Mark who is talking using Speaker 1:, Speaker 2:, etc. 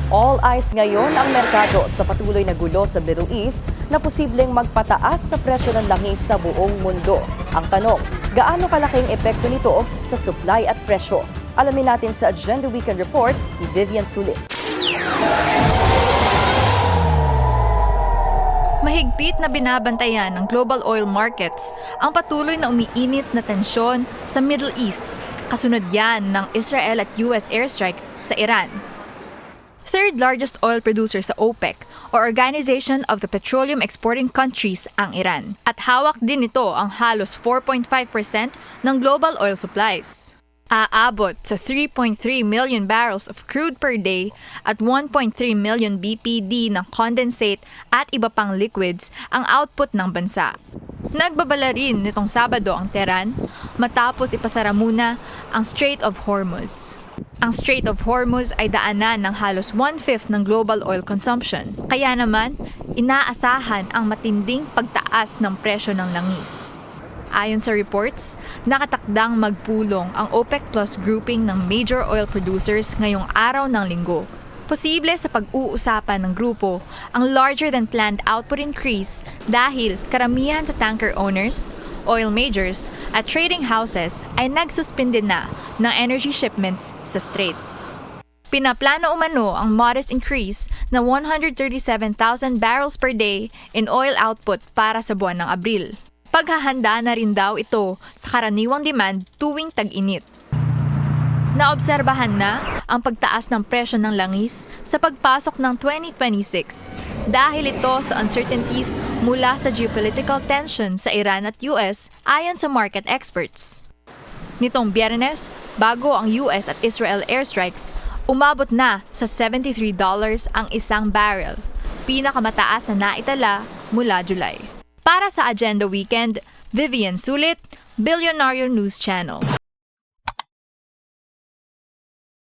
Speaker 1: All eyes ngayon ang merkado sa patuloy na gulo sa Middle East na posibleng magpataas sa presyo ng langis sa buong mundo. Ang tanong, gaano kalaking epekto nito sa supply at presyo? Alamin natin sa Agenda Weekend Report ni Vivian Sulit.
Speaker 2: Mahigpit na binabantayan ng global oil markets ang patuloy na umiinit na tensyon sa Middle East. Kasunod yan ng Israel at US airstrikes sa Iran. Third largest oil producer sa OPEC o Organization of the Petroleum Exporting Countries ang Iran. At hawak din ito ang halos 4.5% ng global oil supplies. Aabot sa 3.3 million barrels of crude per day at 1.3 million BPD ng condensate at iba pang liquids ang output ng bansa. Nagbabala rin nitong Sabado ang Tehran matapos ipasara muna ang Strait of Hormuz. Ang Strait of Hormuz ay daanan ng halos 1/5 ng global oil consumption. Kaya naman, inaasahan ang matinding pagtaas ng presyo ng langis. Ayon sa reports, nakatakdang magpulong ang OPEC Plus grouping ng major oil producers ngayong araw ng Linggo. Posible sa pag-uusapan ng grupo ang larger-than-planned output increase dahil karamihan sa tanker owners, oil majors at trading houses ay nagsuspinde na ng energy shipments sa strait. Pinaplano umano ang modest increase na 137,000 barrels per day in oil output para sa buwan ng Abril. Paghahanda na rin daw ito sa karaniwang demand tuwing tag-init. Naobserbahan na ang pagtaas ng presyo ng langis sa pagpasok ng 2026 dahil ito sa uncertainties mula sa geopolitical tension sa Iran at US ayon sa market experts. Nitong Biyernes, bago ang US at Israel airstrikes, umabot na sa $73 ang isang barrel, pinakamataas na naitala mula July. Para sa Agenda Weekend, Vivian Sulit, Billionaire News Channel.